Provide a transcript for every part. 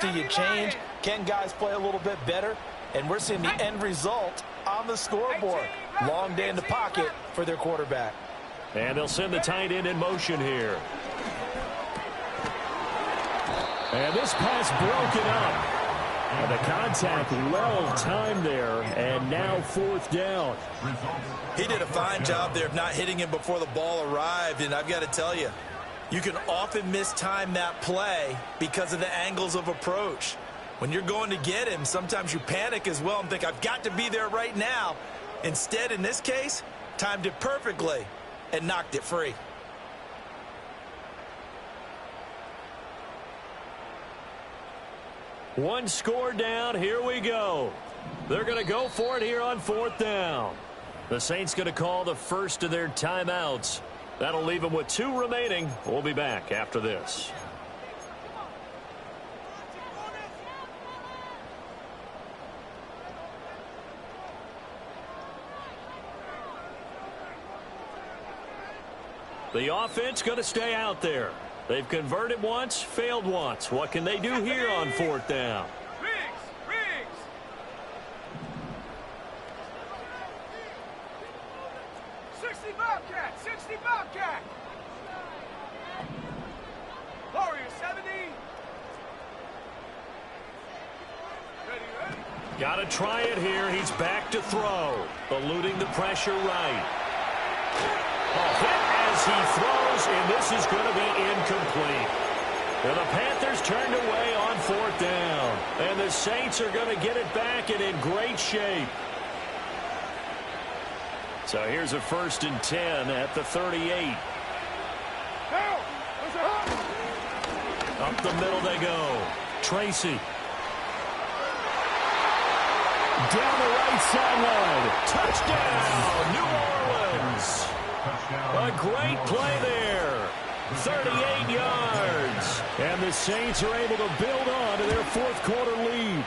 Do you change? Can guys play a little bit better? And we're seeing the end result on the scoreboard. Long day in the pocket for their quarterback. And they'll send the tight end in motion here. And this pass broken up. And the contact well timed there, and now fourth down. He did a fine job there of not hitting him before the ball arrived, and I've got to tell you, you can often mistime that play because of the angles of approach. When you're going to get him, sometimes you panic as well and think, I've got to be there right now. Instead, in this case, timed it perfectly and knocked it free. One score down. Here we go. They're going to go for it here on fourth down. The Saints going to call the first of their timeouts. That'll leave them with 2 remaining. We'll be back after this. The offense going to stay out there. They've converted once, failed once. What can they do here on fourth down? Riggs! 60 Bobcat! Warrior 70. Ready? Got to try it here. He's back to throw. Eluding the pressure right. A hit as he throws, and this is going to be incomplete. And the Panthers turned away on fourth down. And the Saints are going to get it back and in great shape. So here's a 1st and 10 at the 38. Up the middle they go. Tracy. Down the right sideline. Touchdown, New Orleans. A great play there. 38 yards. And the Saints are able to build on to their fourth quarter lead.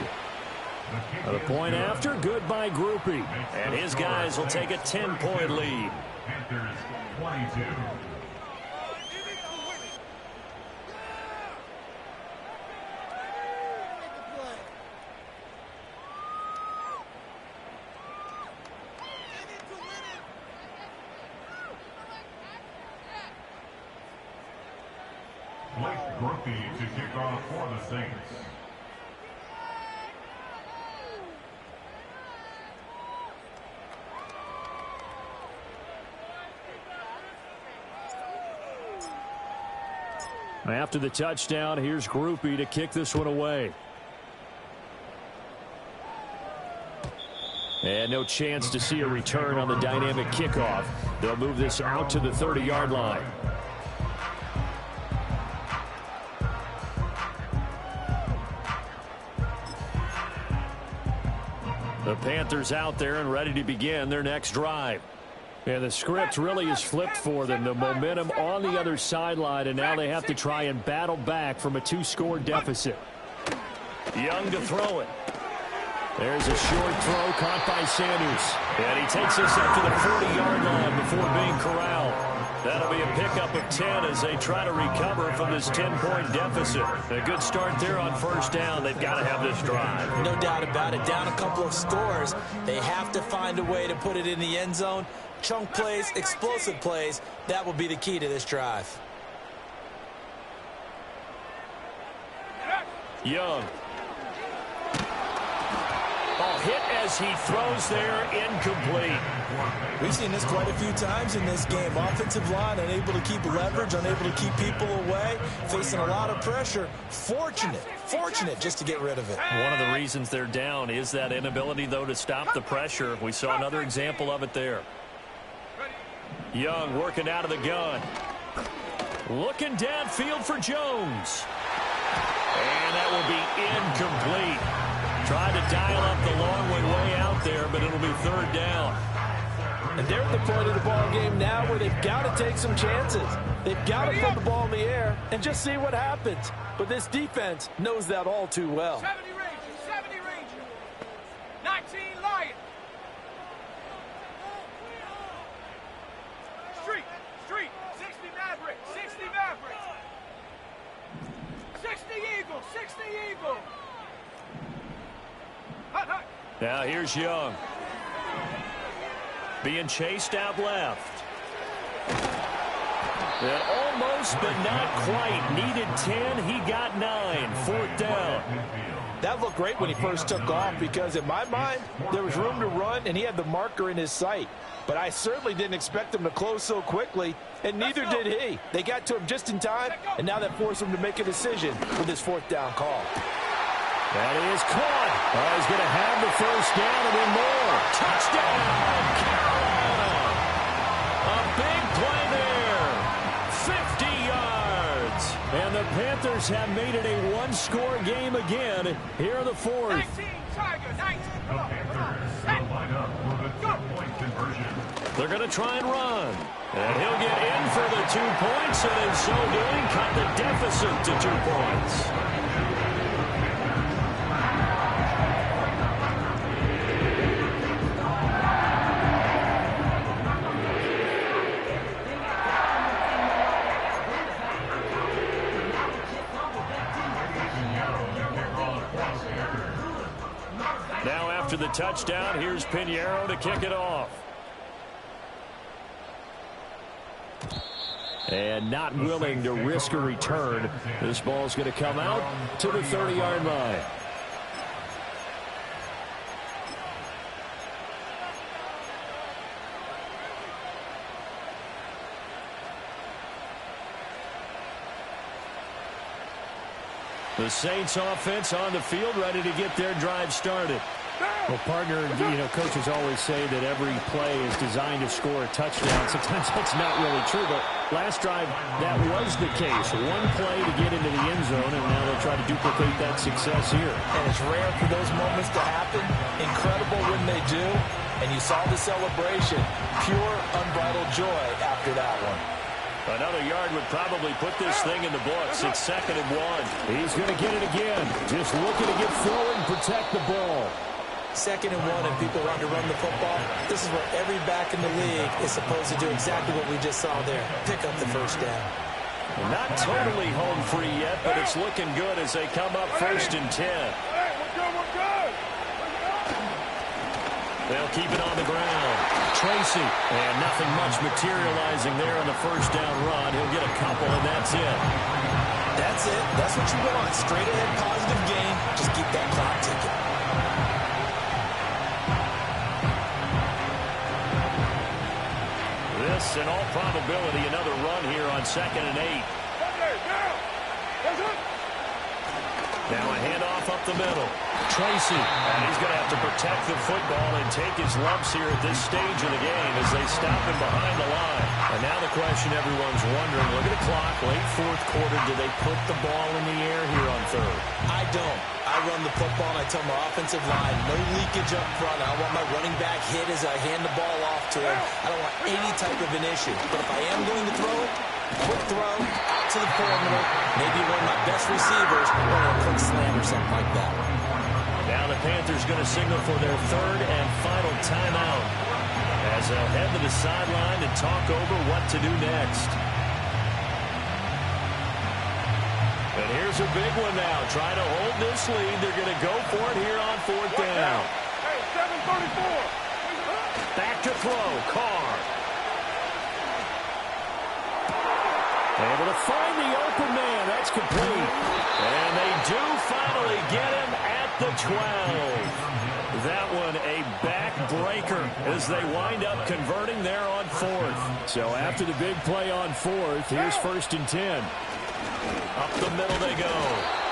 The point after, good by Groupie. And his guys will take a 10-point lead. Panthers 22. Groupie to kick off for the Saints. After the touchdown, here's Groupie to kick this one away. And no chance to see a return on the dynamic kickoff. They'll move this out to the 30-yard line. The Panthers out there and ready to begin their next drive. And the script really is flipped for them. The momentum on the other sideline, and now they have to try and battle back from a 2-score deficit. Young to throw it. There's a short throw caught by Sanders. And he takes this up to the 40-yard line before being corralled. That'll be a pickup of 10 as they try to recover from this 10-point deficit. A good start there on first down. They've got to have this drive. No doubt about it. Down a couple of scores. They have to find a way to put it in the end zone. Chunk plays, explosive plays. That will be the key to this drive. Young. Hit as he throws there, incomplete. We've seen this quite a few times in this game. Offensive line unable to keep leverage, unable to keep people away, facing a lot of pressure. Fortunate just to get rid of it. One of the reasons they're down is that inability, though, to stop the pressure. We saw another example of it there. Young working out of the gun. Looking downfield for Jones. And that will be incomplete. Tried to dial up the long way out there, but it'll be 3rd down. And they're at the point of the ball game now where they've got to take some chances. They've got to put the ball in the air and just see what happens. But this defense knows that all too well. 70 Ranger. 19 Lion. Street. 60 Maverick. 60 Maverick. 60 60 Eagle, 60 Eagle. Hut, hut. Now here's Young. Being chased out left. And almost, but not quite. Needed 10. He got 9. Fourth down. That looked great when he first took off because in my mind, there was room to run and he had the marker in his sight. But I certainly didn't expect him to close so quickly, and neither did he. They got to him just in time, and now that forced him to make a decision with his fourth down call. That is caught. He's going to have the first down and then more. Touchdown, Carolina. A big play there. 50 yards. And the Panthers have made it a one-score game again here in the fourth. 19, Tiger, 19. The Panthers will line up for the two-point conversion. They're going to try and run. And he'll get in for the 2 points, and in so doing, cut the deficit to 2 points. Now after the touchdown, here's Pinheiro to kick it off. And not willing to risk a return. This ball's going to come out to the 30-yard line. The Saints offense on the field, ready to get their drive started. Well, partner, coaches always say that every play is designed to score a touchdown. Sometimes that's not really true, but last drive, that was the case. One play to get into the end zone, and now they'll try to duplicate that success here. And it's rare for those moments to happen. Incredible when they do. And you saw the celebration. Pure, unbridled joy after that one. Another yard would probably put this thing in the books. It's 2nd and 1. He's going to get it again. Just looking to get forward and protect the ball. 2nd and 1 and people want to run the football. This is where every back in the league is supposed to do exactly what we just saw there. Pick up the first down. Not totally home free yet, but it's looking good as they come up 1st and 10. We're good. They'll keep it on the ground. Tracy, and nothing much materializing there on the first down run. He'll get a couple, and that's it. That's it. That's what you want. Straight ahead, positive gain. Just keep that clock ticking. This, in all probability, another run here on 2nd and 8. Now a handoff up the middle. Tracy, and he's going to have to protect the football and take his lumps here at this stage of the game as they stop him behind the line. And now the question everyone's wondering, look at the clock, late fourth quarter, do they put the ball in the air here on 3rd? I don't. I run the football and I tell my offensive line, no leakage up front. I want my running back hit as I hand the ball off to him. I don't want any type of an issue. But if I am going to throw it, quick throw, out to the perimeter, maybe one of my best receivers, or a quick slam or something like that. Now the Panthers going to signal for their 3rd and final timeout as they'll head to the sideline and talk over what to do next. And here's a big one now. Trying to hold this lead. They're going to go for it here on 4th down. Hey, 7:34. Back to throw. Carr. Able to find the open man. That's complete. And they do finally get him at the 12. That one a backbreaker as they wind up converting there on 4th. So after the big play on 4th, here's 1st and 10. Up the middle they go.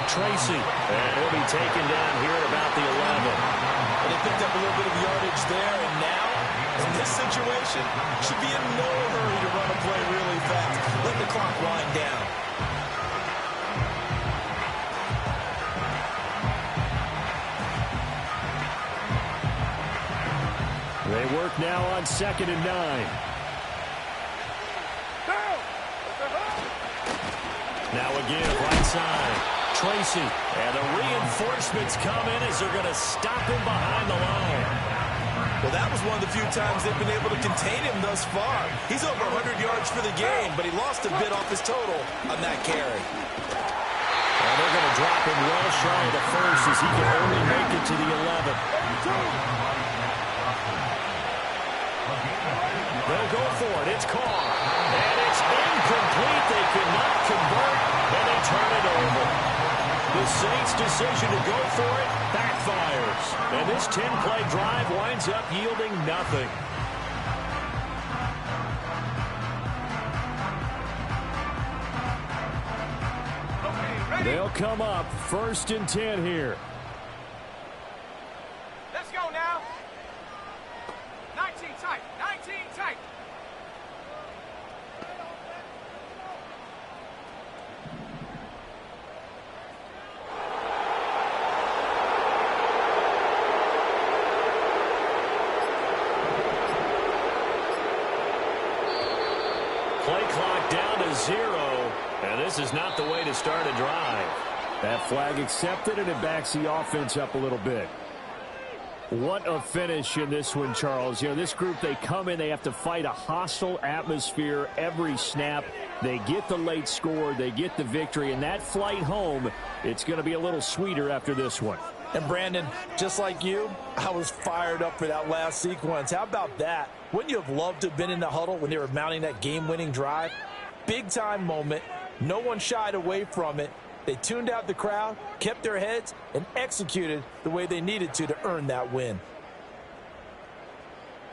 Tracy. And he'll be taken down here at about the 11. And they picked up a little bit of yardage there, and now, in this situation, should be in no hurry to run a play really fast. Let the clock wind down. They work now on 2nd and 9. Now again, right side. Tracy. And the reinforcements come in as they're going to stop him behind the line. Well, that was one of the few times they've been able to contain him thus far. He's over 100 yards for the game, but he lost a bit off his total on that carry. And they're going to drop him well shy of the first as he can only make it to the 11. They'll go for it. It's Carr. And it's incomplete. They cannot convert, and they turn it over. The Saints' decision to go for it backfires. And this 10-play drive winds up yielding nothing. They'll come up 1st and 10 here. Let's go now. 19 tight. 19 tight. Play clock down to 0. And this is not the way to start a drive. That flag accepted, and it backs the offense up a little bit. What a finish in this one, Charles. You know, this group, they come in, they have to fight a hostile atmosphere every snap. They get the late score, they get the victory, and that flight home, it's going to be a little sweeter after this one. And Brandon, just like you, I was fired up for that last sequence. How about that? Wouldn't you have loved to have been in the huddle when they were mounting that game-winning drive? Big-time moment. No one shied away from it. They tuned out the crowd, kept their heads, and executed the way they needed to earn that win.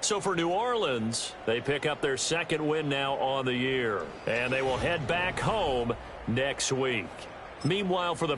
So for New Orleans, they pick up their 2nd win now on the year. And they will head back home next week. Meanwhile, for the